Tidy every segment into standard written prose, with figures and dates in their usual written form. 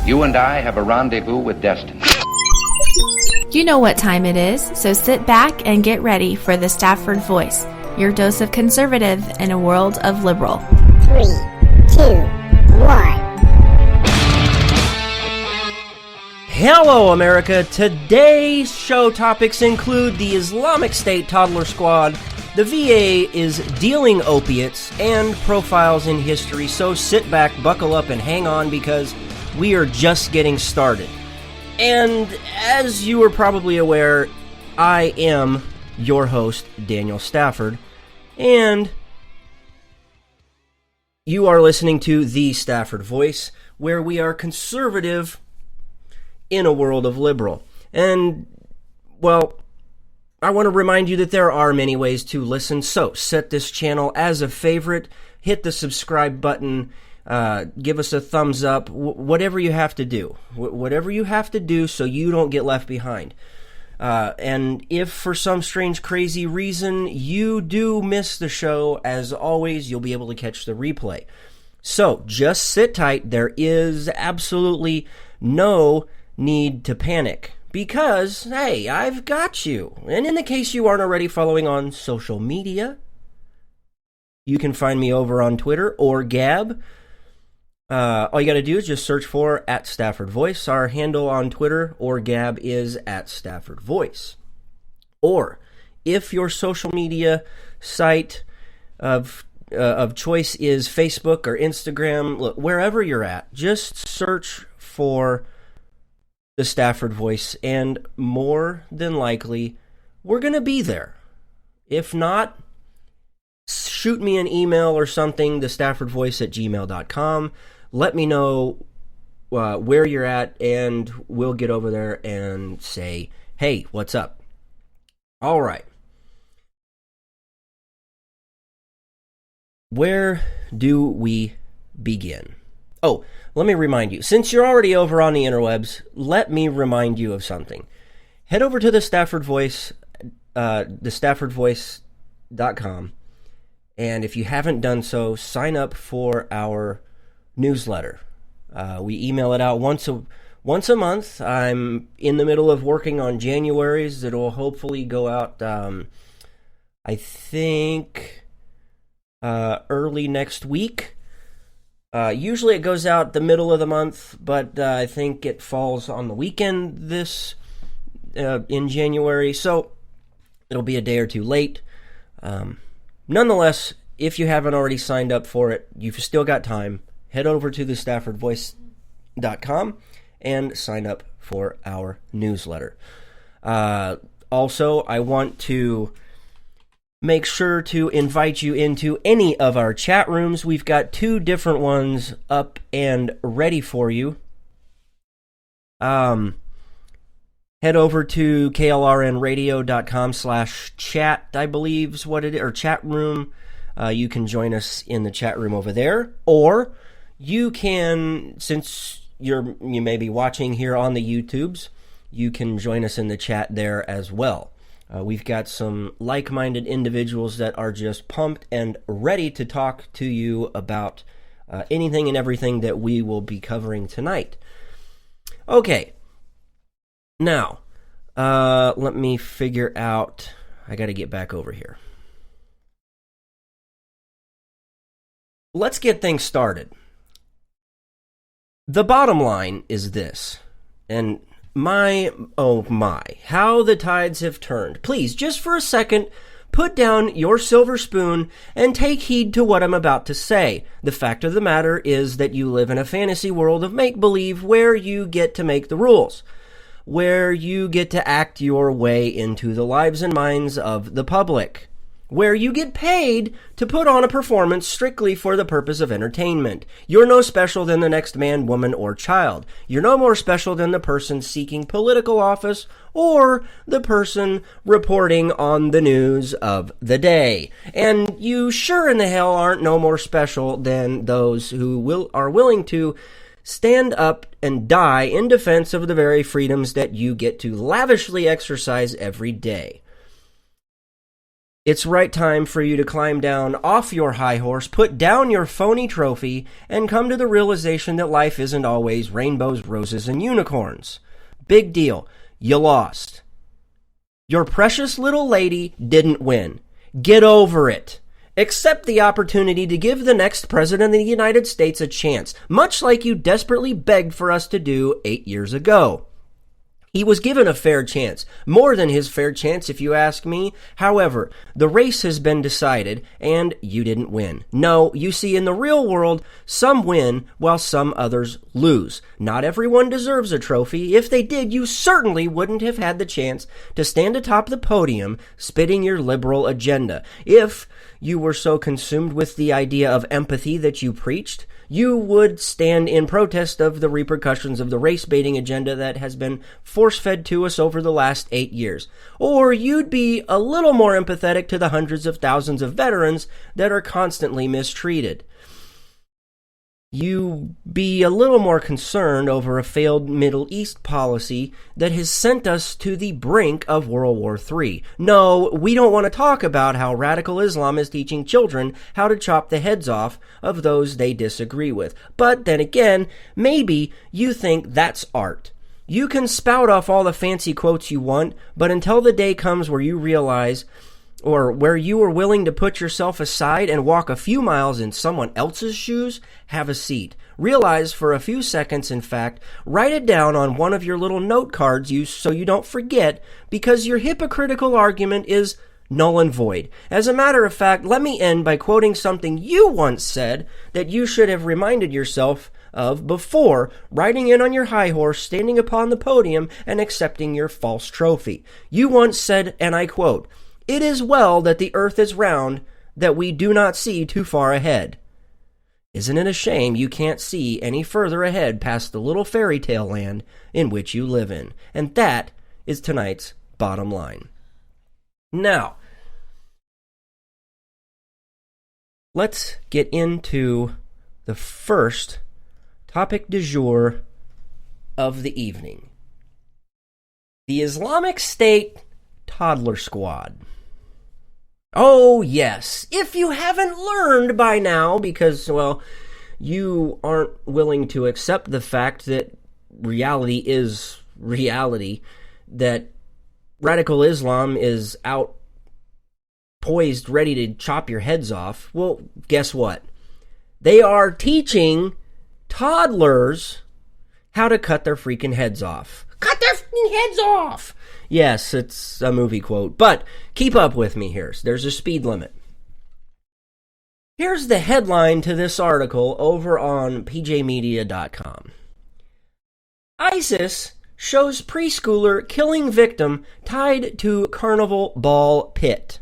You and I have a rendezvous with destiny. You know what time it is, so sit back and get ready for the Stafford Voice, your dose of conservative in a world of liberal. 3, 2, 1. Hello, America. Today's show topics include the Islamic State toddler squad, the VA is dealing opiates, and profiles in history. So sit back, buckle up, and hang on because we are just getting started. And as you are probably aware, I am your host, Daniel Stafford, and you are listening to The Stafford Voice, where we are conservative in a world of liberal. And, well, I want to remind you that there are many ways to listen, so set this channel as a favorite, hit the subscribe button, give us a thumbs up, whatever you have to do. Whatever you have to do so you don't get left behind. And if for some strange, crazy reason you do miss the show, as always, you'll be able to catch the replay. So just sit tight. There is absolutely no need to panic because, hey, I've got you. And in the case you aren't already following on social media, you can find me over on Twitter or Gab. All you got to do is just search for @StaffordVoice. Our handle on Twitter or Gab is @StaffordVoice. Or if your social media site of choice is Facebook or Instagram, look, wherever you're at, just search for the Stafford Voice, and more than likely, we're going to be there. If not, shoot me an email or something, thestaffordvoice@gmail.com. Let me know where you're at, and we'll get over there and say, hey, what's up? All right. Where do we begin? Oh, let me remind you, since you're already over on the interwebs, let me remind you of something. Head over to the Stafford Voice, thestaffordvoice.com, and if you haven't done so, sign up for our newsletter. We email it out once a month. I'm in the middle of working on January's. It'll hopefully go out, I think, early next week. Usually it goes out the middle of the month, but I think it falls on the weekend this in January, so it'll be a day or two late. Nonetheless, if you haven't already signed up for it, you've still got time. Head over to thestaffordvoice.com and sign up for our newsletter. Also, I want to make sure to invite you into any of our chat rooms. We've got 2 different ones up and ready for you. Head over to klrnradio.com/chat, I believe is what it is, or chat room. You can join us in the chat room over there, or you can, since you may be watching here on the YouTubes, you can join us in the chat there as well. We've got some like-minded individuals that are just pumped and ready to talk to you about anything and everything that we will be covering tonight. Okay. Now, let me figure out... I got to get back over here. Let's get things started. The bottom line is this, and oh my, how the tides have turned. Please, just for a second, put down your silver spoon and take heed to what I'm about to say. The fact of the matter is that you live in a fantasy world of make-believe where you get to make the rules, where you get to act your way into the lives and minds of the public, where you get paid to put on a performance strictly for the purpose of entertainment. You're no special than the next man, woman, or child. You're no more special than the person seeking political office or the person reporting on the news of the day. And you sure in the hell aren't no more special than those who are willing to stand up and die in defense of the very freedoms that you get to lavishly exercise every day. It's right time for you to climb down off your high horse, put down your phony trophy, and come to the realization that life isn't always rainbows, roses, and unicorns. Big deal. You lost. Your precious little lady didn't win. Get over it. Accept the opportunity to give the next president of the United States a chance, much like you desperately begged for us to do 8 years ago. He was given a fair chance, more than his fair chance if you ask me. However, the race has been decided, and you didn't win. No, you see, in the real world, some win while some others lose. Not everyone deserves a trophy. If they did, you certainly wouldn't have had the chance to stand atop the podium spitting your liberal agenda. If you were so consumed with the idea of empathy that you preached, you would stand in protest of the repercussions of the race-baiting agenda that has been force-fed to us over the last 8 years. Or you'd be a little more empathetic to the hundreds of thousands of veterans that are constantly mistreated. You be a little more concerned over a failed Middle East policy that has sent us to the brink of World War III. No, we don't want to talk about how radical Islam is teaching children how to chop the heads off of those they disagree with. But then again, maybe you think that's art. You can spout off all the fancy quotes you want, but until the day comes where you realize, or where you are willing to put yourself aside and walk a few miles in someone else's shoes, have a seat. Realize for a few seconds, in fact, write it down on one of your little note cards so you don't forget, because your hypocritical argument is null and void. As a matter of fact, let me end by quoting something you once said that you should have reminded yourself of before riding in on your high horse, standing upon the podium, and accepting your false trophy. You once said, and I quote, "It is well that the earth is round, that we do not see too far ahead." Isn't it a shame you can't see any further ahead past the little fairy tale land in which you live in? And that is tonight's bottom line. Now, let's get into the first topic du jour of the evening. The Islamic State Toddler Squad. Oh, yes. If you haven't learned by now, because, well, you aren't willing to accept the fact that reality is reality, that radical Islam is out poised, ready to chop your heads off, well, guess what? They are teaching toddlers how to cut their freaking heads off. Cut their freaking heads off! Yes, it's a movie quote, but keep up with me here. There's a speed limit. Here's the headline to this article over on pjmedia.com. ISIS shows preschooler killing victim tied to carnival ball pit.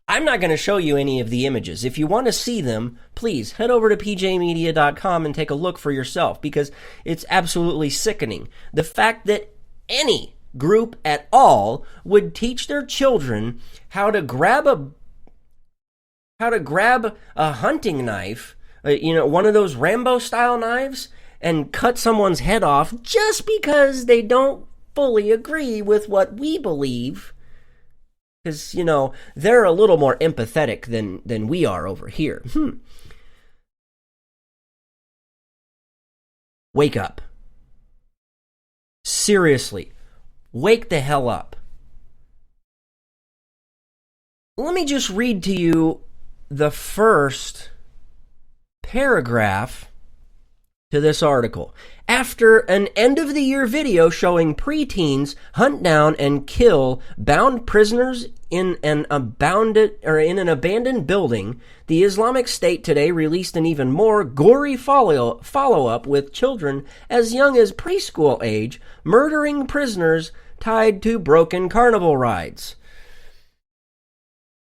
I'm not going to show you any of the images. If you want to see them, please head over to pjmedia.com and take a look for yourself, because it's absolutely sickening. The fact that any group at all would teach their children how to grab a hunting knife, one of those Rambo style knives, and cut someone's head off just because they don't fully agree with what we believe. Because, they're a little more empathetic than we are over here. Wake up. Seriously. Wake the hell up. Let me just read to you the first paragraph to this article. After an end-of-the-year video showing preteens hunt down and kill bound prisoners in an abandoned building, the Islamic State today released an even more gory follow-up with children as young as preschool age murdering prisoners tied to broken carnival rides.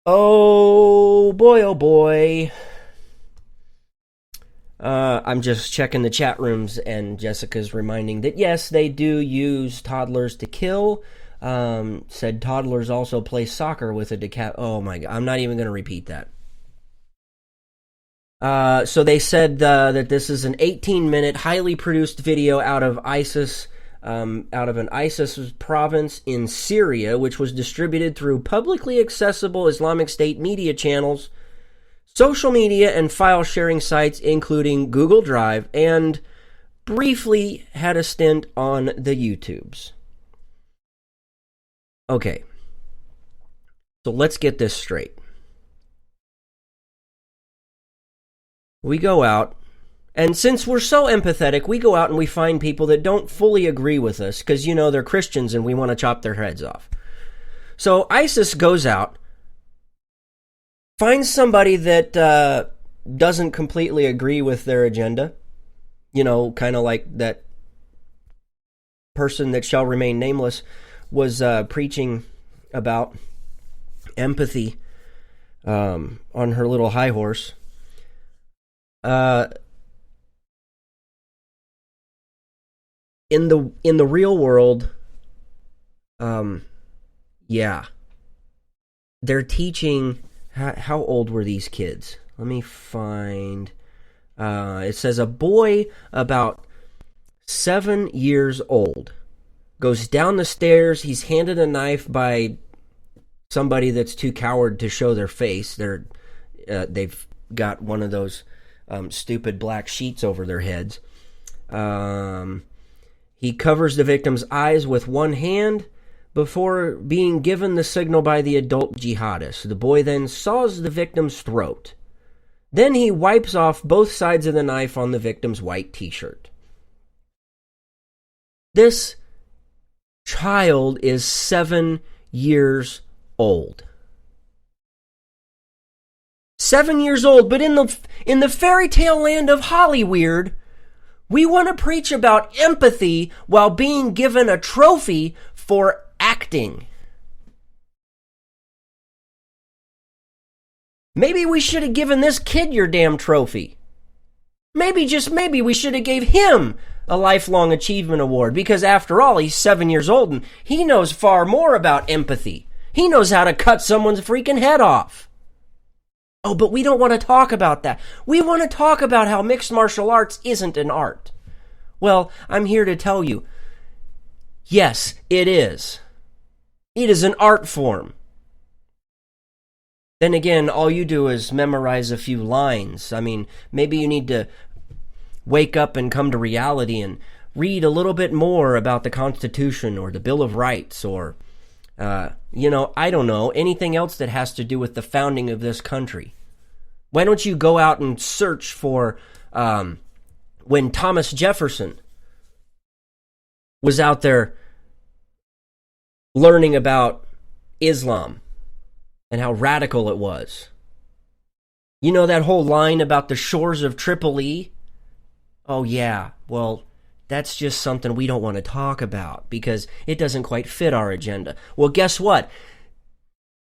Oh boy, oh boy. I'm just checking the chat rooms, and Jessica's reminding that yes, they do use toddlers to kill. Said toddlers also play soccer with a oh my god, I'm not even going to repeat that. So they said that this is an 18-minute, highly produced video out of ISIS out of an ISIS province in Syria, which was distributed through publicly accessible Islamic State media channels, social media, and file-sharing sites, including Google Drive, and briefly had a stint on the YouTubes. Okay, so let's get this straight. We go out, and since we're so empathetic, we go out and we find people that don't fully agree with us because, you know, they're Christians and we want to chop their heads off. So ISIS goes out, finds somebody that doesn't completely agree with their agenda, you know, kind of like that person that shall remain nameless was preaching about empathy on her little high horse. In the real world, yeah, they're teaching. How old were these kids? Let me find. It says a boy about 7 years old goes down the stairs. He's handed a knife by somebody that's too coward to show their face. They've got one of those stupid black sheets over their heads. He covers the victim's eyes with one hand before being given the signal by the adult jihadist. The boy then saws the victim's throat. Then he wipes off both sides of the knife on the victim's white t-shirt. This child is 7 years old. 7 years old, but in the fairy tale land of Hollyweird, we want to preach about empathy while being given a trophy for acting. Maybe we should have given this kid your damn trophy. Maybe, just maybe, we should have gave him a lifelong achievement award, because after all, he's 7 years old and he knows far more about empathy. He knows how to cut someone's freaking head off. Oh, but we don't want to talk about that. We want to talk about how mixed martial arts isn't an art. Well, I'm here to tell you, yes, it is. It is an art form. Then again, all you do is memorize a few lines. I mean, maybe you need to wake up and come to reality and read a little bit more about the Constitution or the Bill of Rights or, I don't know, anything else that has to do with the founding of this country. Why don't you go out and search for when Thomas Jefferson was out there learning about Islam and how radical it was. You know that whole line about the shores of Tripoli? Oh yeah, well, that's just something we don't want to talk about because it doesn't quite fit our agenda. Well, guess what?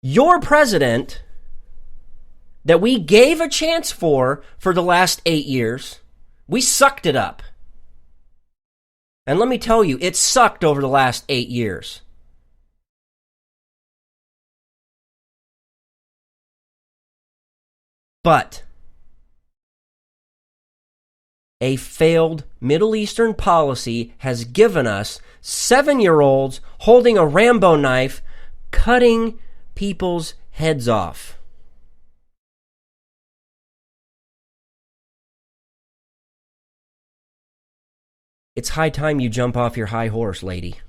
Your president that we gave a chance for the last 8 years, we sucked it up. And let me tell you, it sucked over the last 8 years. But a failed Middle Eastern policy has given us 7-year-olds holding a Rambo knife, cutting people's heads off. It's high time you jump off your high horse, lady.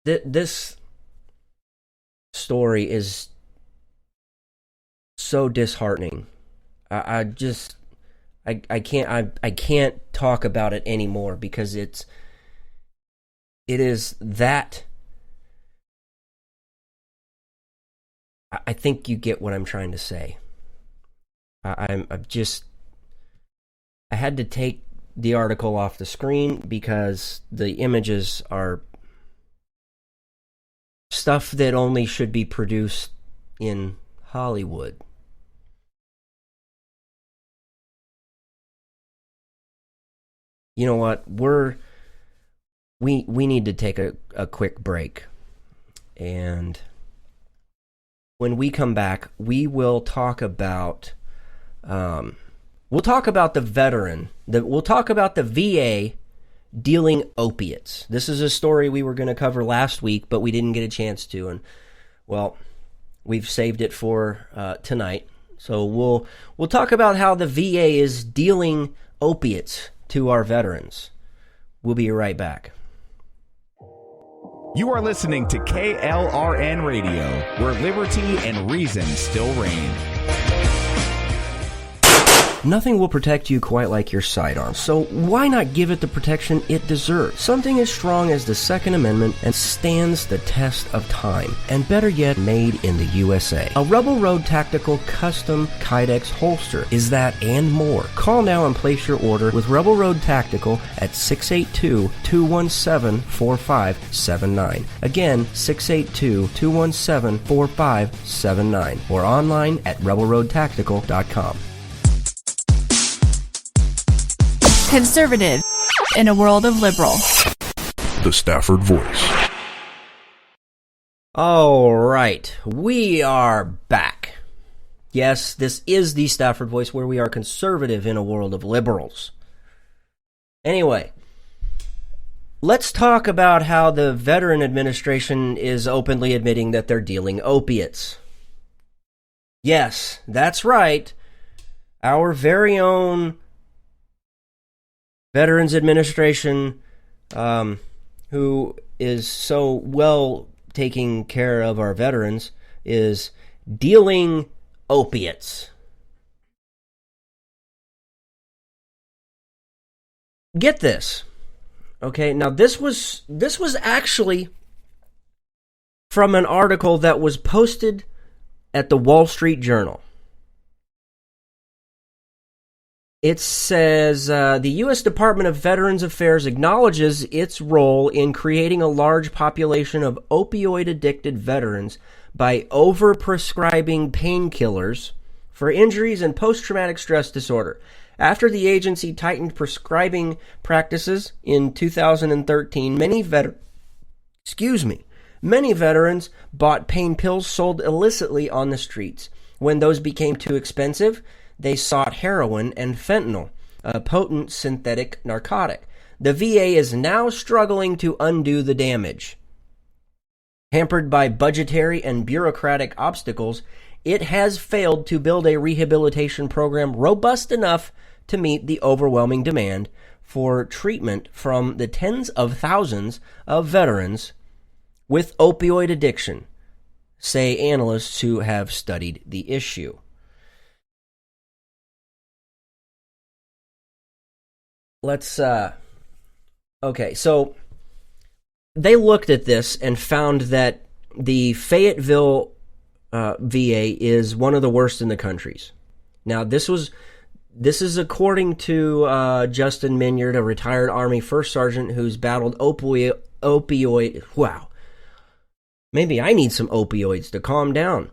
This story is so disheartening. I can't talk about it anymore because it is that. I think you get what I'm trying to say. I had to take the article off the screen because the images are stuff that only should be produced in Hollywood. You know what? We need to take a quick break. And when we come back, we will talk about We'll talk about we'll talk about the VA dealing opiates. This is a story we were going to cover last week, but we didn't get a chance to, and well, we've saved it for tonight. So we'll talk about how the VA is dealing opiates to our veterans. We'll be right back. You are listening to KLRN Radio, where liberty and reason still reign. Nothing will protect you quite like your sidearm, so why not give it the protection it deserves? Something as strong as the Second Amendment and stands the test of time, and better yet, made in the USA. A Rebel Road Tactical Custom Kydex holster is that and more. Call now and place your order with Rebel Road Tactical at 682-217-4579. Again, 682-217-4579, or online at rebelroadtactical.com. Conservative in a world of liberal. The Stafford Voice. All right, we are back. Yes, this is the Stafford Voice, where we are conservative in a world of liberals. Anyway, let's talk about how the Veteran Administration is openly admitting that they're dealing opiates. Yes, that's right. Our very own Veterans Administration, who is so well taking care of our veterans, is dealing opiates. Get this. Okay, now this was actually from an article that was posted at the Wall Street Journal. It says, the U.S. Department of Veterans Affairs acknowledges its role in creating a large population of opioid-addicted veterans by overprescribing painkillers for injuries and post-traumatic stress disorder. After the agency tightened prescribing practices in 2013, many veterans bought pain pills sold illicitly on the streets. When those became too expensive, they sought heroin and fentanyl, a potent synthetic narcotic. The VA is now struggling to undo the damage. Hampered by budgetary and bureaucratic obstacles, it has failed to build a rehabilitation program robust enough to meet the overwhelming demand for treatment from the tens of thousands of veterans with opioid addiction, say analysts who have studied the issue. Okay, so they looked at this and found that the Fayetteville VA is one of the worst in the countries. Now, this is according to Justin Minyard, a retired Army First Sergeant who's battled opioid. Wow, maybe I need some opioids to calm down.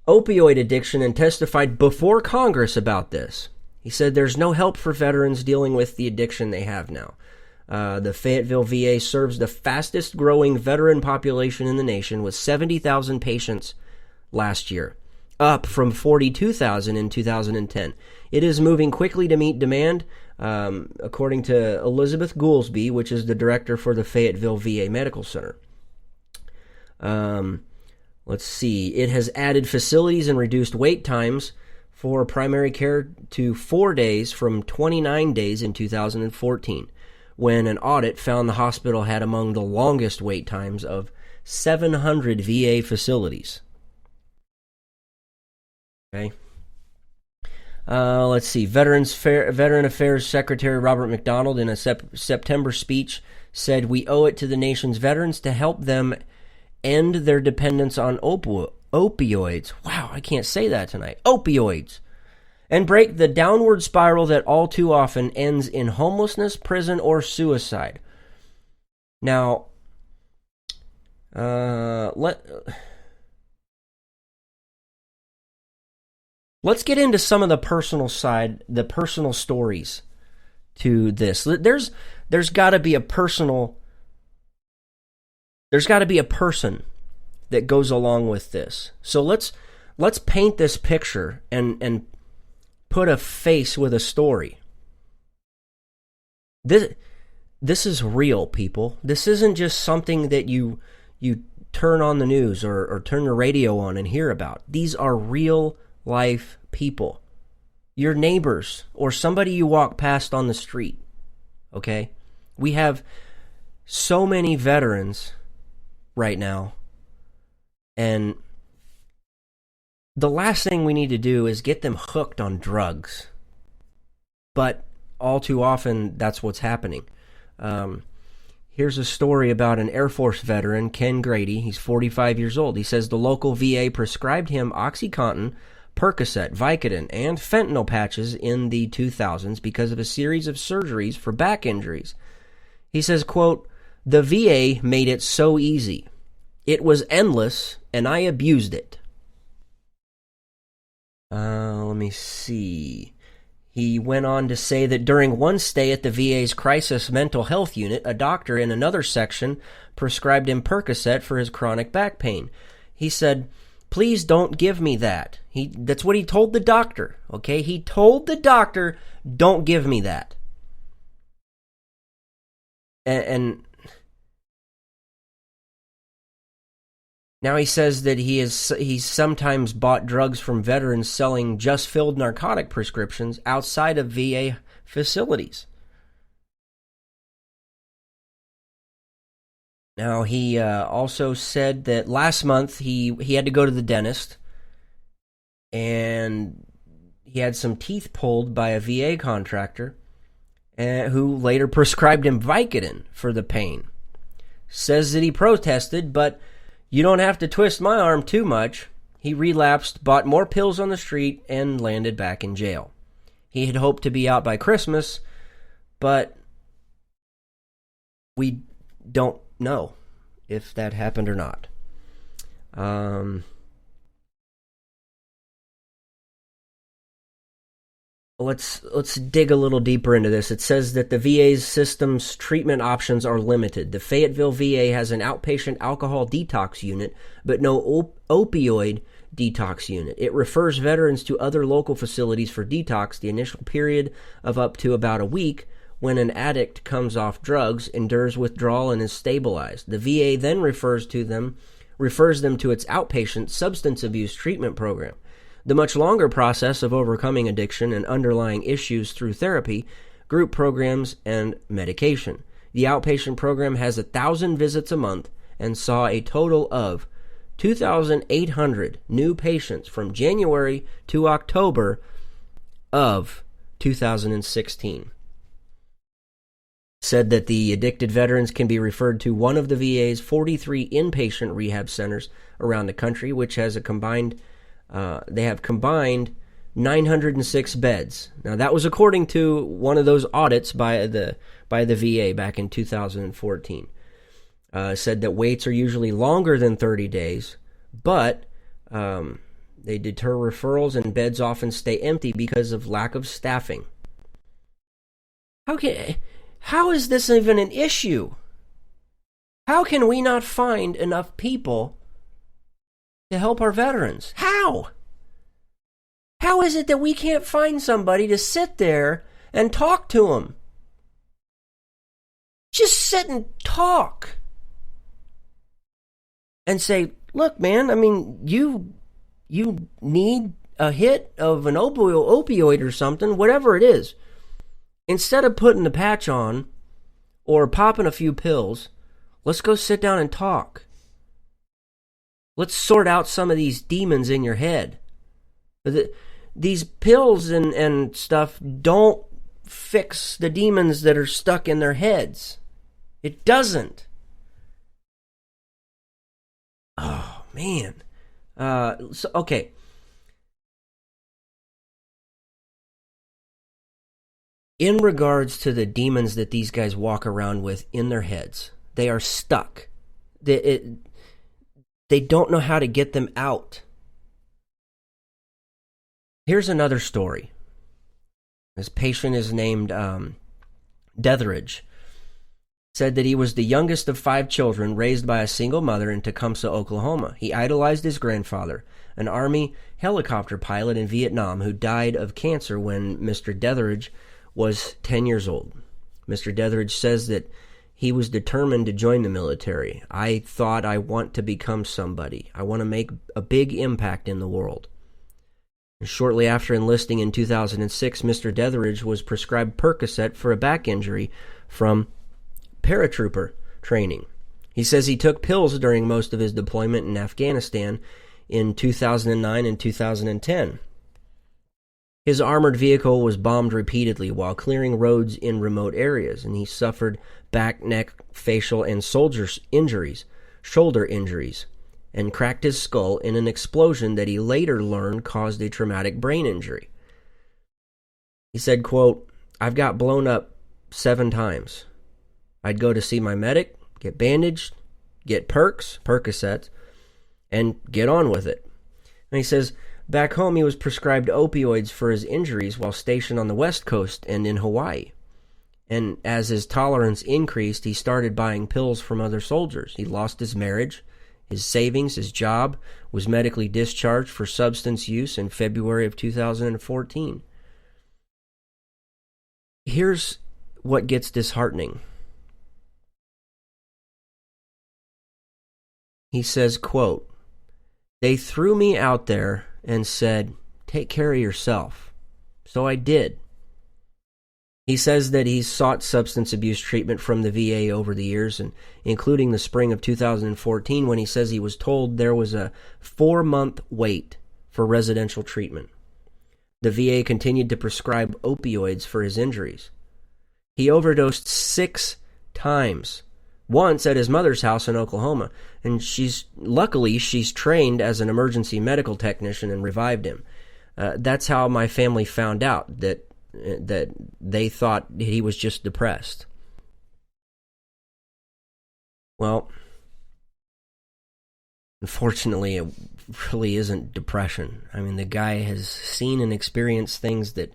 Opioid addiction, and testified before Congress about this. He said there's no help for veterans dealing with the addiction they have now. The Fayetteville VA serves the fastest growing veteran population in the nation with 70,000 patients last year, up from 42,000 in 2010. It is moving quickly to meet demand, according to Elizabeth Goolsby, which is the director for the Fayetteville VA Medical Center. Let's see. It has added facilities and reduced wait times for primary care to 4 days from 29 days in 2014, when an audit found the hospital had among the longest wait times of 700 VA facilities. Okay. Let's see. Veteran Affairs Secretary Robert McDonald, in a September speech, said, "We owe it to the nation's veterans to help them end their dependence on opioids." Wow, I can't say that tonight. Opioids. And break the downward spiral that all too often ends in homelessness, prison, or suicide. Now, let's get into some of the personal side, the personal stories to this. There's got to be a personal. There's got to be a person that goes along with this. So let's paint this picture and put a face with a story. This is real, people. This isn't just something that you turn on the news or turn the radio on and hear about. These are real life people. Your neighbors or somebody you walk past on the street. Okay? We have so many veterans right now, and the last thing we need to do is get them hooked on drugs. But all too often, that's what's happening. Here's a story about an Air Force veteran, Ken Grady. He's 45 years old. He says the local VA prescribed him OxyContin, Percocet, Vicodin, and fentanyl patches in the 2000s because of a series of surgeries for back injuries. He says, quote, "The VA made it so easy. It was endless, and I abused it." Let me see. He went on to say that during one stay at the VA's crisis mental health unit, a doctor in another section prescribed him Percocet for his chronic back pain. He said, "Please don't give me that." That's what he told the doctor, okay? He told the doctor, "Don't give me that." And now he says that he's sometimes bought drugs from veterans selling just filled narcotic prescriptions outside of VA facilities. Now he also said that last month he had to go to the dentist, and he had some teeth pulled by a VA contractor who later prescribed him Vicodin for the pain. Says that he protested, but you don't have to twist my arm too much. He relapsed, bought more pills on the street, and landed back in jail. He had hoped to be out by Christmas, but we don't know if that happened or not. Let's dig a little deeper into this. It says that the VA's system's treatment options are limited. The Fayetteville VA has an outpatient alcohol detox unit, but no opioid detox unit. It refers veterans to other local facilities for detox, the initial period of up to about a week. When an addict comes off drugs, endures withdrawal, and is stabilized, the VA then refers them to its outpatient substance abuse treatment program. The much longer process of overcoming addiction and underlying issues through therapy, group programs, and medication. The outpatient program has 1,000 visits a month and saw a total of 2,800 new patients from January to October of 2016. Said that the addicted veterans can be referred to one of the VA's 43 inpatient rehab centers around the country, which has they have combined 906 beds. Now, that was according to one of those audits by the VA back in 2014. Said that waits are usually longer than 30 days, but they deter referrals and beds often stay empty because of lack of staffing. How is this even an issue? How can we not find enough people to help our veterans? How? How is it that we can't find somebody to sit there and talk to them? Just sit and talk. And say, look, man, I mean, you need a hit of an opioid or something, whatever it is. Instead of putting the patch on or popping a few pills, let's go sit down and talk. Let's sort out some of these demons in your head. These pills and stuff don't fix the demons that are stuck in their heads. It doesn't. Oh, man. Okay. In regards to the demons that these guys walk around with in their heads, they are stuck. They don't know how to get them out. Here's another story. This patient is named Detheridge. said that he was the youngest of 5 children raised by a single mother in Tecumseh, Oklahoma. He idolized his grandfather, an Army helicopter pilot in Vietnam who died of cancer when Mr. Detheridge was 10 years old. Mr. Detheridge says that he was determined to join the military. I thought, I want to become somebody. I want to make a big impact in the world. And shortly after enlisting in 2006, Mr. Detheridge was prescribed Percocet for a back injury from paratrooper training. He says he took pills during most of his deployment in Afghanistan in 2009 and 2010. His armored vehicle was bombed repeatedly while clearing roads in remote areas, and he suffered back, neck, facial, and shoulder injuries, and cracked his skull in an explosion that he later learned caused a traumatic brain injury. He said, quote, "I've got blown up 7 times. I'd go to see my medic, get bandaged, get Percocets, and get on with it." And he says, back home he was prescribed opioids for his injuries while stationed on the West Coast and in Hawaii. And as his tolerance increased, he started buying pills from other soldiers. He lost his marriage, his savings, his job, was medically discharged for substance use in February of 2014. Here's what gets disheartening. He says, quote, "They threw me out there and said, 'Take care of yourself.' So I did." He says that he's sought substance abuse treatment from the VA over the years, and including the spring of 2014 when he says he was told there was a 4-month wait for residential treatment. The VA continued to prescribe opioids for his injuries. He overdosed 6 times. Once at his mother's house in Oklahoma, and she's trained as an emergency medical technician and revived him. That's how my family found out that they thought he was just depressed. Well, unfortunately, it really isn't depression. I mean, the guy has seen and experienced things that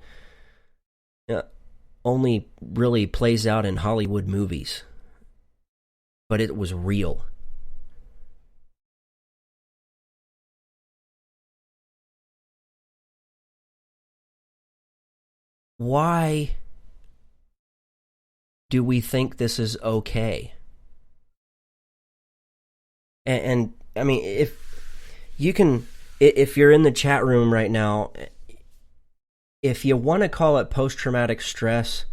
only really plays out in Hollywood movies. But it was real. Why do we think this is okay? And I mean, if you're in the chat room right now, if you want to call it post-traumatic stress,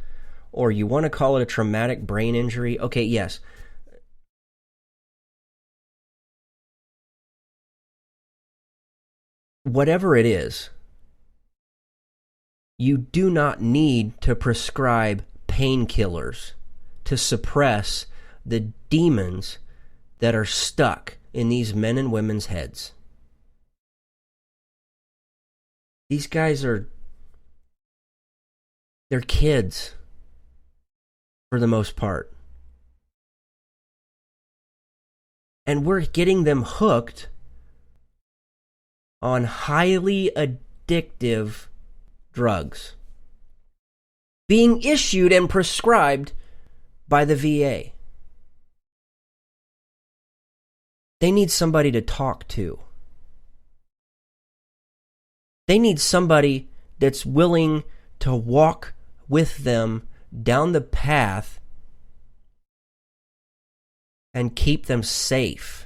or you want to call it a traumatic brain injury, okay, yes. Whatever it is, you do not need to prescribe painkillers to suppress the demons that are stuck in these men and women's heads. These guys they're kids for the most part. And we're getting them hooked on highly addictive drugs being issued and prescribed by the VA. They need somebody to talk to. They need somebody that's willing to walk with them down the path and keep them safe.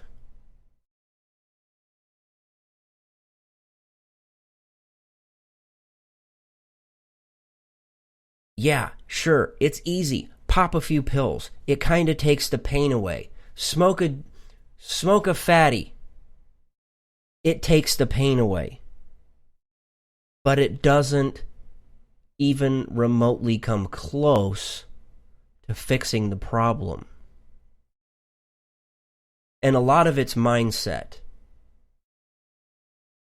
Yeah, sure, it's easy. Pop a few pills. It kind of takes the pain away. Smoke a fatty. It takes the pain away. But it doesn't even remotely come close to fixing the problem. And a lot of it's mindset.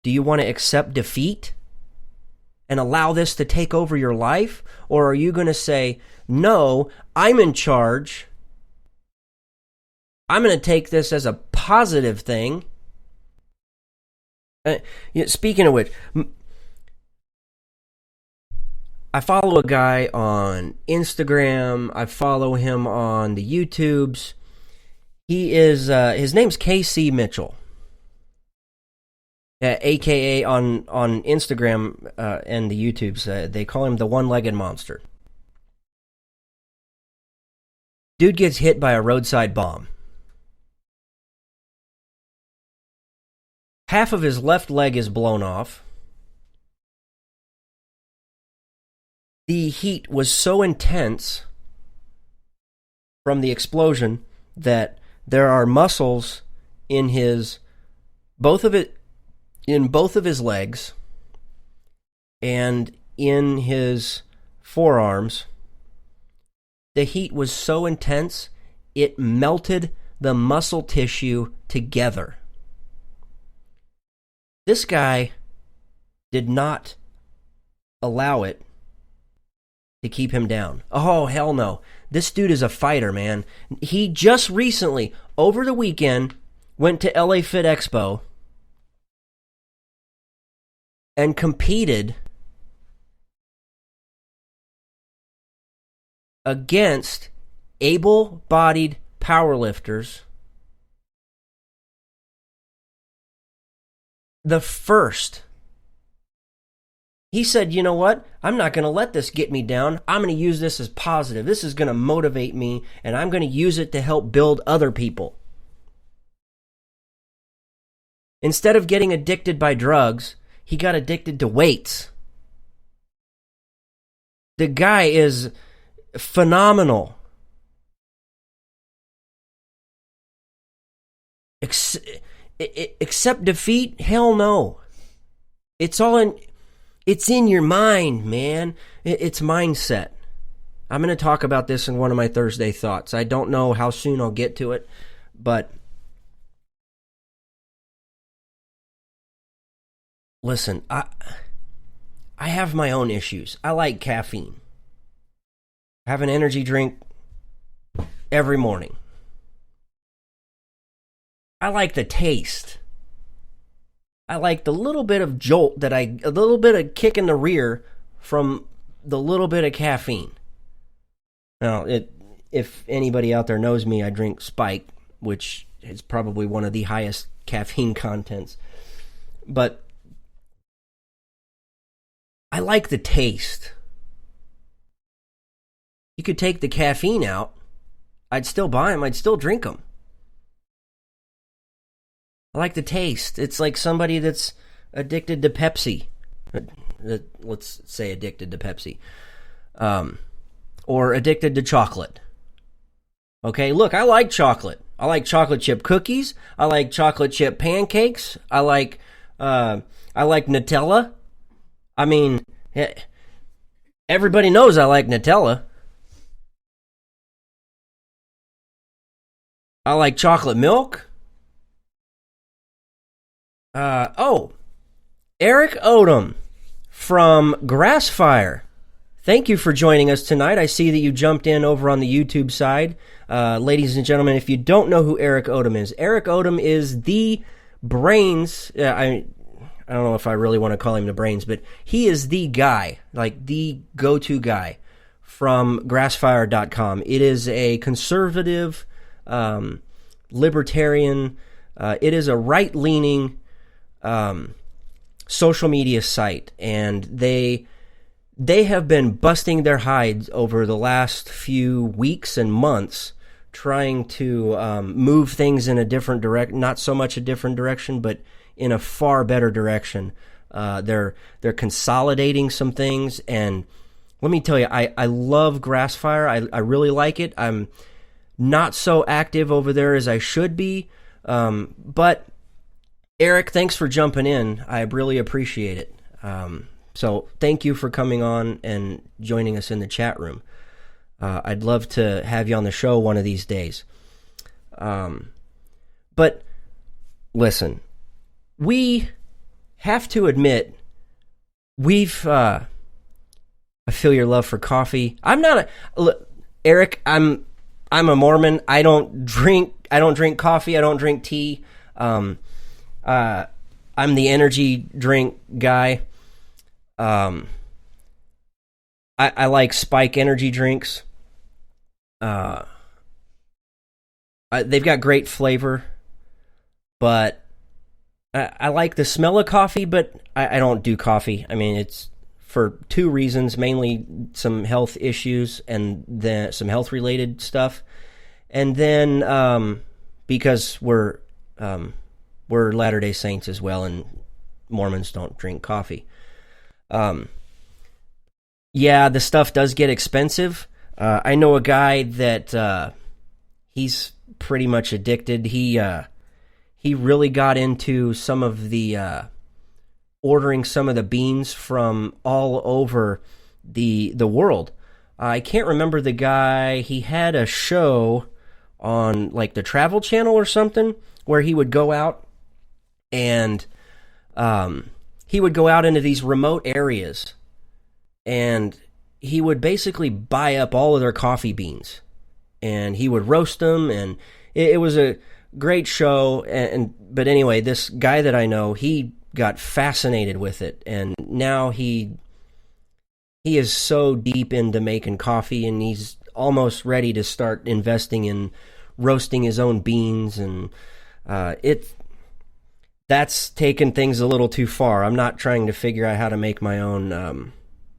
Do you want to accept defeat and allow this to take over your life? Or are you going to say, no, I'm in charge. I'm going to take this as a positive thing. Speaking of which, I follow a guy on Instagram. I follow him on the YouTubes. He is, his name's KC Mitchell. AKA on Instagram and the YouTubes, they call him the one-legged monster. Dude gets hit by a roadside bomb. Half of his left leg is blown off. The heat was so intense from the explosion that there are muscles in both of his legs and in his forearms. The heat was so intense, it melted the muscle tissue together. This guy did not allow it to keep him down. Oh, hell no. This dude is a fighter, man. He just recently, over the weekend, went to LA Fit Expo and competed against able-bodied powerlifters. The first. He said, you know what? I'm not going to let this get me down. I'm going to use this as positive. This is going to motivate me, and I'm going to use it to help build other people. Instead of getting addicted by drugs, he got addicted to weights. The guy is phenomenal. Accept defeat? Hell no. It's in your mind, man. It's mindset. I'm going to talk about this in one of my Thursday thoughts. I don't know how soon I'll get to it, but listen, I have my own issues. I like caffeine. I have an energy drink every morning. I like the taste. I like the little bit of jolt a little bit of kick in the rear from the little bit of caffeine. Now, if anybody out there knows me, I drink Spike, which is probably one of the highest caffeine contents. But I like the taste. You could take the caffeine out. I'd still buy them. I'd still drink them. I like the taste. It's like somebody that's addicted to Pepsi. Let's say addicted to Pepsi. Or addicted to chocolate. Okay, look, I like chocolate. I like chocolate chip cookies. I like chocolate chip pancakes. I like Nutella. I mean, everybody knows I like Nutella. I like chocolate milk. Eric Odom from Grassfire. Thank you for joining us tonight. I see that you jumped in over on the YouTube side. Ladies and gentlemen, if you don't know who Eric Odom is the brains. I don't know if I really want to call him the brains, but he is the guy, like the go-to guy from Grassfire.com. It is a conservative, libertarian, it is a right-leaning social media site, and they have been busting their hides over the last few weeks and months trying to move things in a different direction, not so much a different direction, but in a far better direction. They're consolidating some things, and let me tell you, I love Grassfire. I really like it. I'm not so active over there as I should be, but Eric, thanks for jumping in. I really appreciate it. So thank you for coming on and joining us in the chat room. I'd love to have you on the show one of these days. But listen, we have to admit, I feel your love for coffee. Eric, I'm a Mormon. I don't drink coffee. I don't drink tea. I'm the energy drink guy. I like Spike energy drinks. They've got great flavor, but I like the smell of coffee, but I don't do coffee. I mean, it's for two reasons, mainly some health issues and then some health-related stuff. And then because we're Latter-day Saints as well, and Mormons don't drink coffee. Yeah, the stuff does get expensive. I know a guy that he's pretty much addicted. He really got into some of the ordering some of the beans from all over the world. I can't remember the guy. He had a show on like the Travel Channel or something where he would go out and he would go out into these remote areas and he would basically buy up all of their coffee beans and he would roast them, and it was a great show. But anyway, this guy that I know, he got fascinated with it, and now he is so deep into making coffee, and he's almost ready to start investing in roasting his own beans, and that's taken things a little too far. I'm not trying to figure out how to make my own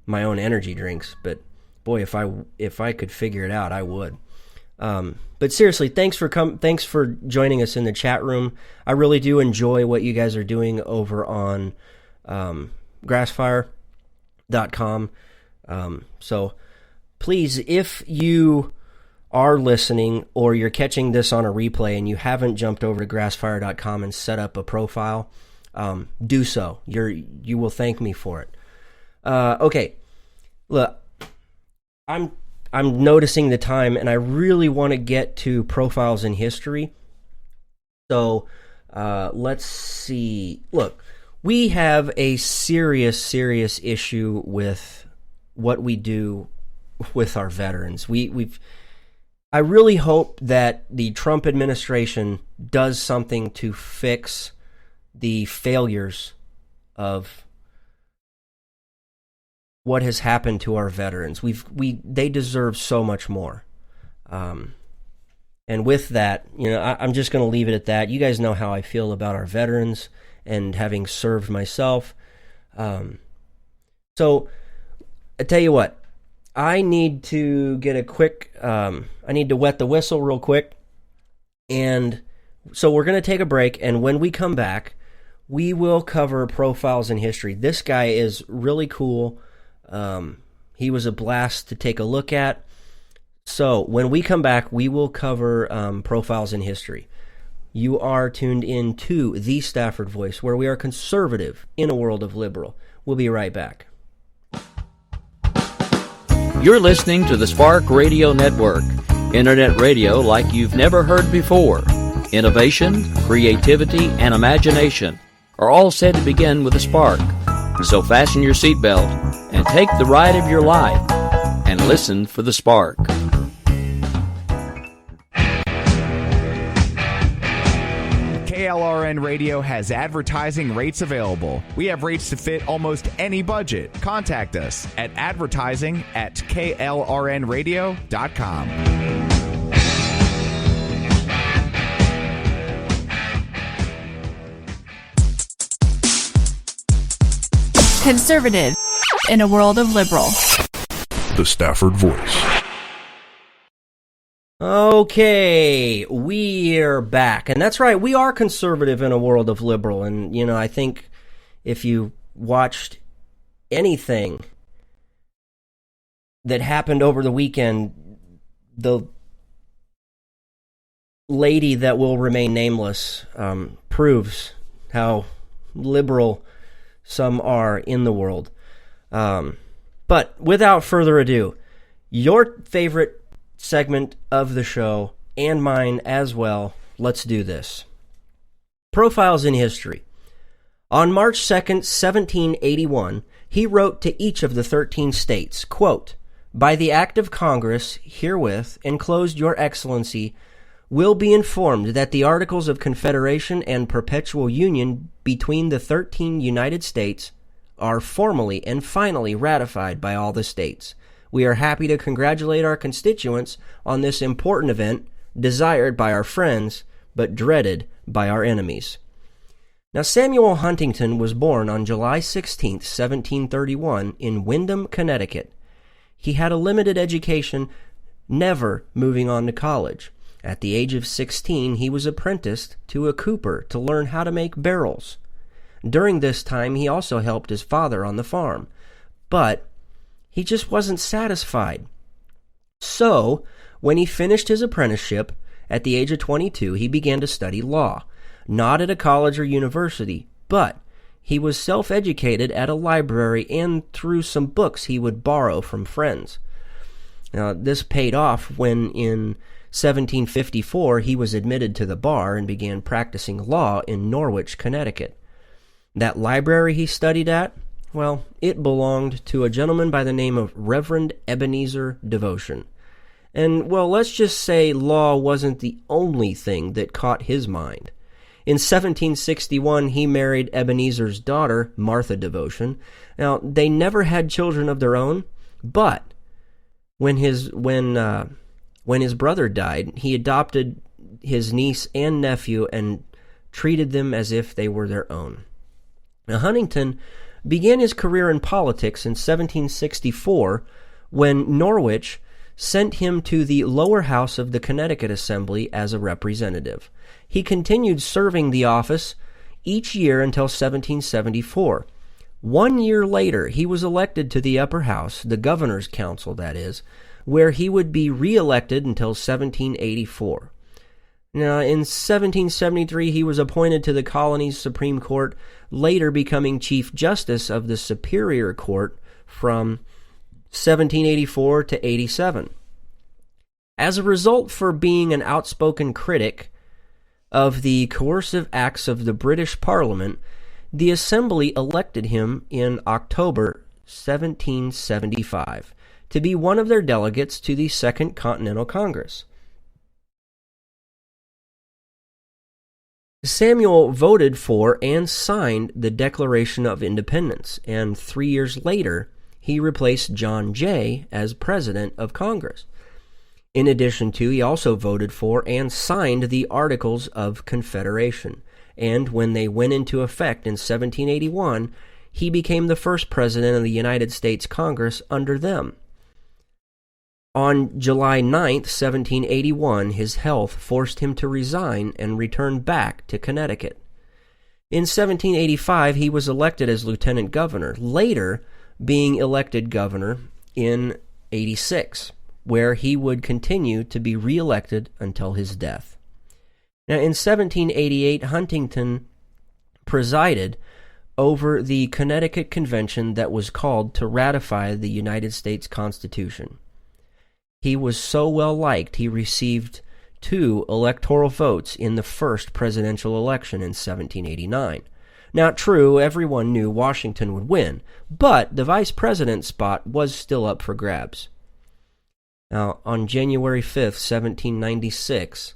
energy drinks, but boy, if I could figure it out, I would. But seriously, thanks for joining us in the chat room. I really do enjoy what you guys are doing over on grassfire.com. So please, if you are listening or you're catching this on a replay and you haven't jumped over to grassfire.com and set up a profile, do so. You will thank me for it. Okay, look, I'm noticing the time, and I really want to get to profiles in history. So let's see. Look, we have a serious issue with what we do with our veterans. I really hope that the Trump administration does something to fix the failures of what has happened to our veterans. They deserve so much more. And with that, I'm just going to leave it at that. You guys know how I feel about our veterans and having served myself. So I tell you what, I need to get a quick, I need to wet the whistle real quick. And so we're going to take a break. And when we come back, we will cover profiles in history. This guy is really cool. He was a blast to take a look at. So when we come back, we will cover profiles in history. You are tuned in to The Stafford Voice, where we are conservative in a world of liberal. We'll be right back. You're listening to the Spark Radio Network, internet radio like you've never heard before. Innovation, creativity, and imagination are all said to begin with a spark. So fasten your seatbelt and take the ride of your life and listen for the spark. KLRN Radio has advertising rates available. We have rates to fit almost any budget. Contact us at advertising@klrnradio.com. Conservative in a world of liberal. The Stafford Voice. Okay, we're back. And that's right, we are conservative in a world of liberal. And, I think if you watched anything that happened over the weekend, the lady that will remain nameless proves how liberal some are in the world. But without further ado, your favorite segment of the show, and mine as well, let's do this. Profiles in history. On March 2nd, 1781, he wrote to each of the 13 states, quote, "By the act of Congress herewith enclosed your excellency will be informed that the Articles of Confederation and Perpetual Union between the 13 United States are formally and finally ratified by all the states, We are happy to congratulate our constituents on this important event, desired by our friends, but dreaded by our enemies. Now, Samuel Huntington was born on July 16, 1731, in Windham, Connecticut. He had a limited education, never moving on to college. At the age of 16, he was apprenticed to a cooper to learn how to make barrels. During this time, he also helped his father on the farm. But he just wasn't satisfied. So, when he finished his apprenticeship, at the age of 22, he began to study law. Not at a college or university, but he was self-educated at a library and through some books he would borrow from friends. Now, this paid off when in 1754 he was admitted to the bar and began practicing law in Norwich, Connecticut. That library he studied at, well, it belonged to a gentleman by the name of Reverend Ebenezer Devotion. And, well, let's just say law wasn't the only thing that caught his mind. In 1761, he married Ebenezer's daughter, Martha Devotion. Now, they never had children of their own, but when his brother died, he adopted his niece and nephew and treated them as if they were their own. Now, Huntington began his career in politics in 1764 when Norwich sent him to the lower house of the Connecticut Assembly as a representative. He continued serving the office each year until 1774. 1 year later, he was elected to the upper house, the governor's council, that is, where he would be re-elected until 1784. Now, in 1773, he was appointed to the colony's Supreme Court, later becoming Chief Justice of the Superior Court from 1784 to 87. As a result for being an outspoken critic of the coercive acts of the British Parliament, the Assembly elected him in October 1775 to be one of their delegates to the Second Continental Congress. Samuel voted for and signed the Declaration of Independence, and 3 years later, he replaced John Jay as President of Congress. In addition to, he also voted for and signed the Articles of Confederation, and when they went into effect in 1781, he became the first President of the United States Congress under them. On July 9, 1781, his health forced him to resign and return back to Connecticut. In 1785, he was elected as lieutenant governor, later being elected governor in 86, where he would continue to be re-elected until his death. Now, in 1788, Huntington presided over the Connecticut Convention that was called to ratify the United States Constitution. He was so well liked, he received 2 electoral votes in the first presidential election in 1789. Now, true, everyone knew Washington would win, but the vice president spot was still up for grabs. Now, on January 5th, 1796,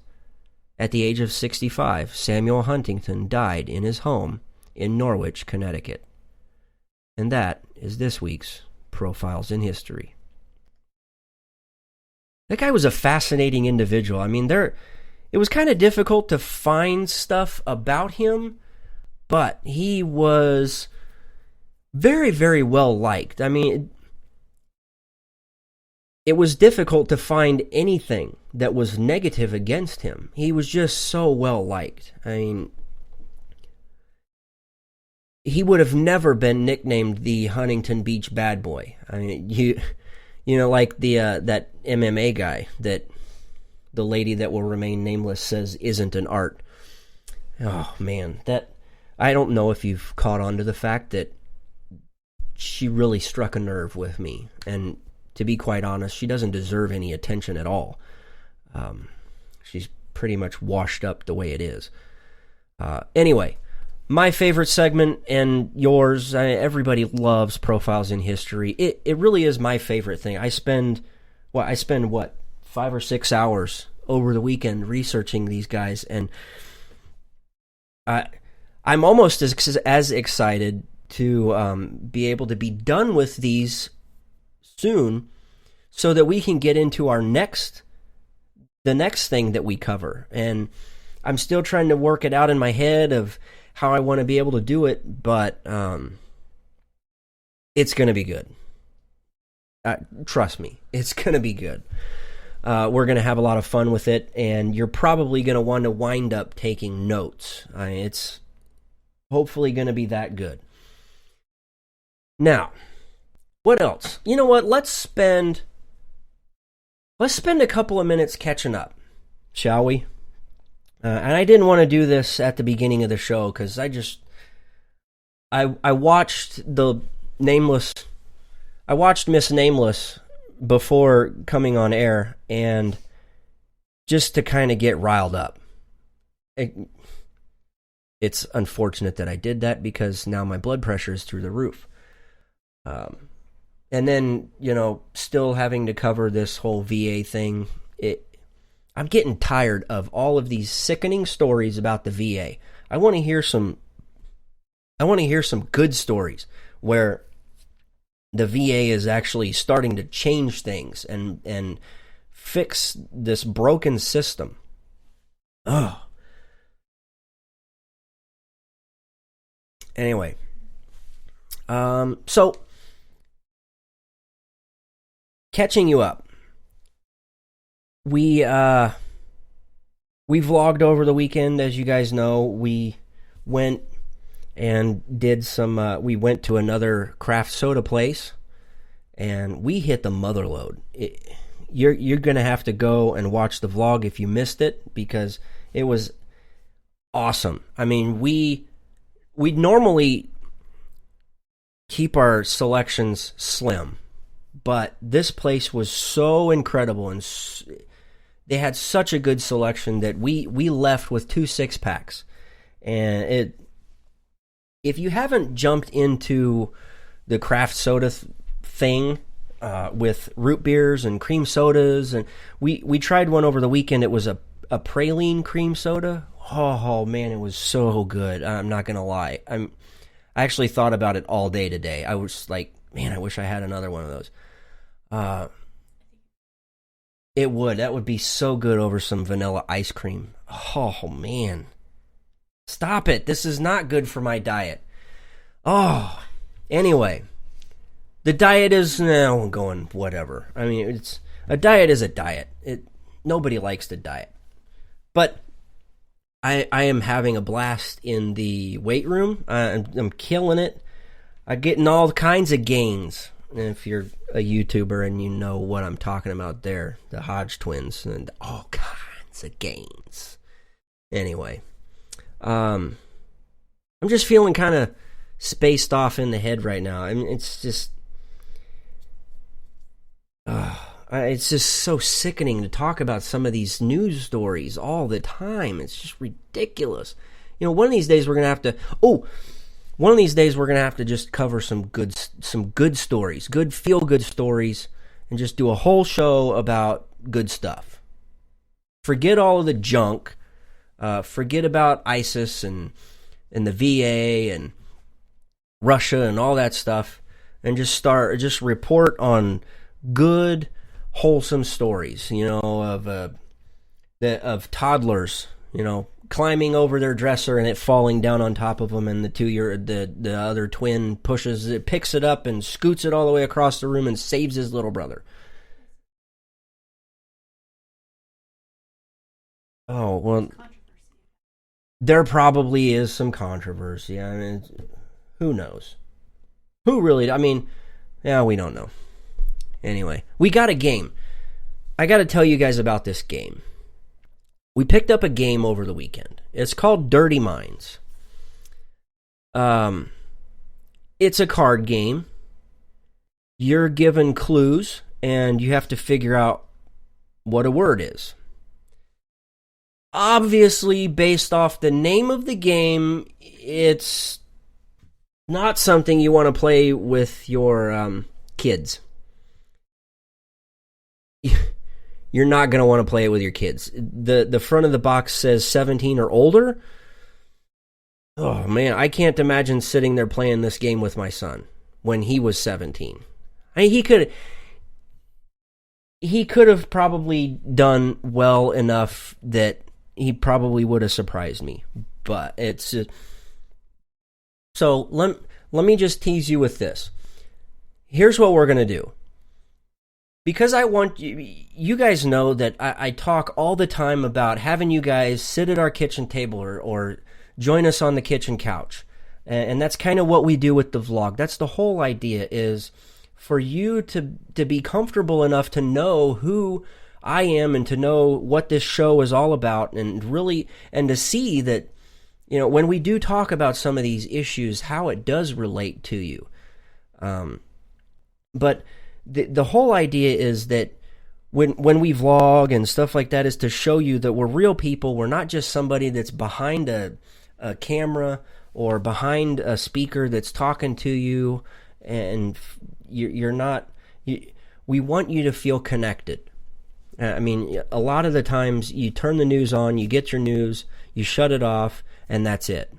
at the age of 65, Samuel Huntington died in his home in Norwich, Connecticut. And that is this week's Profiles in History. That guy was a fascinating individual. I mean, it was kind of difficult to find stuff about him, but he was very, very well liked. I mean, it was difficult to find anything that was negative against him. He was just so well liked. I mean, he would have never been nicknamed the Huntington Beach Bad Boy. I mean, you know, like the that MMA guy that the lady that will remain nameless says isn't an art. Oh man, that I don't know if you've caught on to the fact that she really struck a nerve with me, and to be quite honest, she doesn't deserve any attention at all. She's pretty much washed up the way it is. Anyway, my favorite segment and yours, everybody loves Profiles in History. It really is my favorite thing. I spend 5 or 6 hours over the weekend researching these guys, and I'm almost as excited to be able to be done with these soon so that we can get into the next thing that we cover. And I'm still trying to work it out in my head of how I want to be able to do it, but it's going to be good. Trust me, it's going to be good. We're going to have a lot of fun with it, and you're probably going to want to wind up taking notes. It's hopefully going to be that good. Now, what else? You know what? Let's spend a couple of minutes catching up, shall we? And I didn't want to do this at the beginning of the show because I watched Miss Nameless before coming on air, and just to kind of get riled up. It's unfortunate that I did that because now my blood pressure is through the roof. And then, still having to cover this whole VA thing. I'm getting tired of all of these sickening stories about the VA. I want to hear some good stories where the VA is actually starting to change things and fix this broken system. Oh. Anyway. So catching you up. We vlogged over the weekend, as you guys know. We went and did some. We went to another craft soda place, and we hit the mother lode. You're gonna have to go and watch the vlog if you missed it, because it was awesome. I mean, we normally keep our selections slim, but this place was so incredible, and they had such a good selection that we left with 2 6-packs. And if you haven't jumped into the craft soda thing with root beers and cream sodas, and we tried one over the weekend. It was a praline cream soda. Oh man, it was so good. I'm not gonna lie. I actually thought about it all day today. I was like, man, I wish I had another one of those. That would be so good over some vanilla ice cream. Oh man. Stop it. This is not good for my diet. Oh, anyway. The diet is now going whatever. I mean, a diet is a diet. Nobody likes the diet. But I am having a blast in the weight room. I'm killing it. I'm getting all kinds of gains. And if you're a YouTuber and you know what I'm talking about there, the Hodge twins, and all kinds of gains. Anyway, I'm just feeling kind of spaced off in the head right now. I mean, it's just so sickening to talk about some of these news stories all the time. It's just ridiculous. One of these days we're gonna have to. One of these days we're gonna have to just cover some good stories, good feel-good stories, and just do a whole show about good stuff. Forget all of the junk. Forget about ISIS and the VA and Russia and all that stuff, and just report on good, wholesome stories. Of toddlers, climbing over their dresser and it falling down on top of them, and the other twin picks it up and scoots it all the way across the room and saves his little brother. Oh, well, there probably is some controversy. I mean, who knows? Who really? I mean, yeah, we don't know. Anyway, we got a game. I got to tell you guys about this game. We picked up a game over the weekend. It's called Dirty Minds. It's a card game. You're given clues, and you have to figure out what a word is. Obviously, based off the name of the game, it's not something you want to play with your kids. You're not going to want to play it with your kids. The front of the box says 17 or older. Oh, man, I can't imagine sitting there playing this game with my son when he was 17. I mean, he could have probably done well enough that he probably would have surprised me. But it's... So let me just tease you with this. Here's what we're going to do. Because I want you guys know that I talk all the time about having you guys sit at our kitchen table or join us on the kitchen couch. And that's kind of what we do with the vlog. That's the whole idea, is for you to be comfortable enough to know who I am and to know what this show is all about, and to see that, you know, when we do talk about some of these issues, how it does relate to you. But the whole idea is that when we vlog and stuff like that, is to show you that we're real people. We're not just somebody that's behind a camera or behind a speaker that's talking to you, and you're not... we want you to feel connected. I mean, a lot of the times you turn the news on, you get your news, you shut it off, and that's it.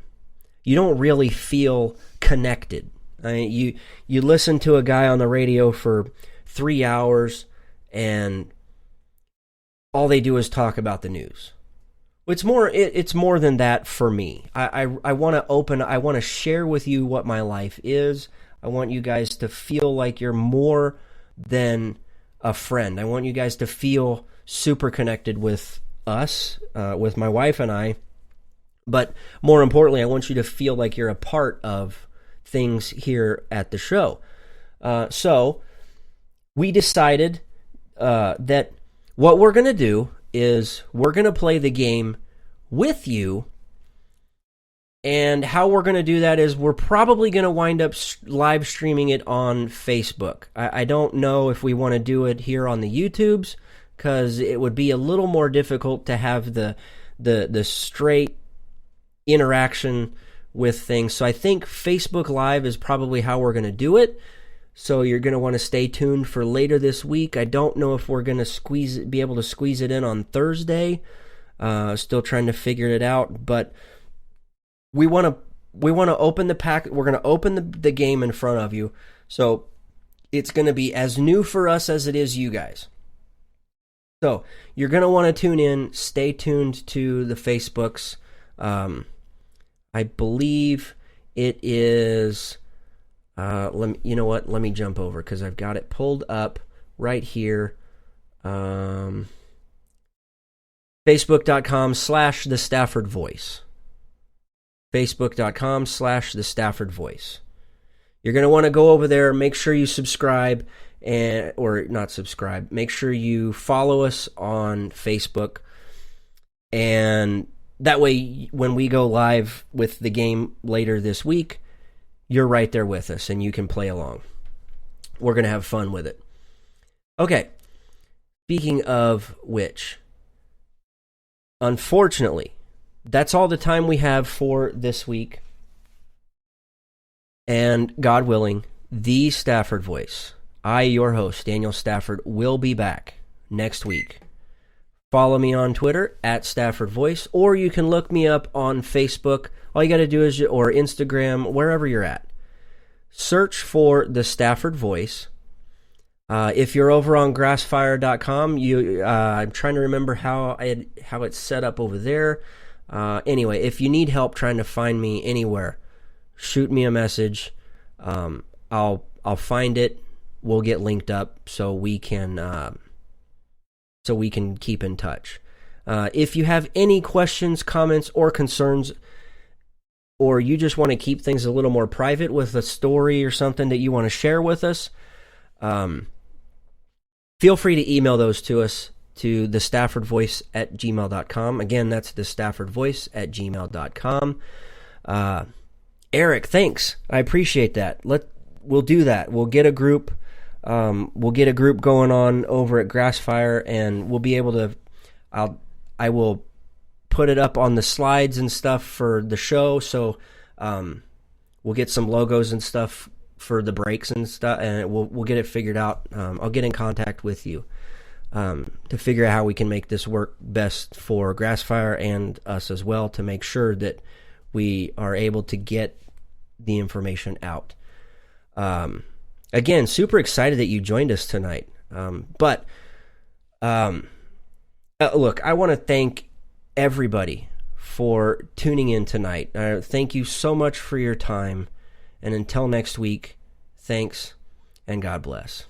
You don't really feel connected. I mean, you listen to a guy on the radio for 3 hours, and all they do is talk about the news. It's more than that for me. I want to share with you what my life is. I want you guys to feel like you're more than a friend. I want you guys to feel super connected with us, with my wife and I. But more importantly, I want you to feel like you're a part of things here at the show. So we decided that what we're going to do is we're going to play the game with you. And how we're going to do that is we're probably going to wind up live streaming it on Facebook. I don't know if we want to do it here on the YouTubes, because it would be a little more difficult to have the straight interaction with things. So I think Facebook Live is probably how we're going to do it. So you're going to want to stay tuned for later this week. I don't know if we're going to be able to squeeze it in on Thursday. Still trying to figure it out, but we want to open the pack. We're going to open the game in front of you. So it's going to be as new for us as it is you guys. So you're going to want to tune in. Stay tuned to the Facebooks. I believe it is... you know what? Let me jump over because I've got it pulled up right here. Facebook.com/The Stafford Voice. Facebook.com/The Stafford Voice. You're going to want to go over there. Make sure you subscribe, or not subscribe. Make sure you follow us on Facebook. And that way, when we go live with the game later this week, you're right there with us and you can play along. We're going to have fun with it. Okay. Speaking of which, unfortunately, that's all the time we have for this week. And God willing, the Stafford Voice, I, your host, Daniel Stafford, will be back next week. Follow me on Twitter at Stafford Voice, or you can look me up on Facebook. All you got to do is, or Instagram, wherever you're at. Search for the Stafford Voice. If you're over on grassfire.com, I'm trying to remember how it's set up over there. Anyway, if you need help trying to find me anywhere, shoot me a message. I'll find it. We'll get linked up so we can keep in touch. If you have any questions, comments, or concerns, or you just want to keep things a little more private with a story or something that you want to share with us, feel free to email those to us to thestaffordvoice@gmail.com. Again, that's thestaffordvoice@gmail.com. Eric, thanks. I appreciate that. We'll do that. We'll get a group. We'll get a group going on over at Grassfire, and we'll be able to. I will put it up on the slides and stuff for the show. So we'll get some logos and stuff for the breaks and stuff, and we'll get it figured out. I'll get in contact with you to figure out how we can make this work best for Grassfire and us as well, to make sure that we are able to get the information out. Again, super excited that you joined us tonight. But Look, I want to thank everybody for tuning in tonight. Thank you so much for your time. And until next week, thanks and God bless.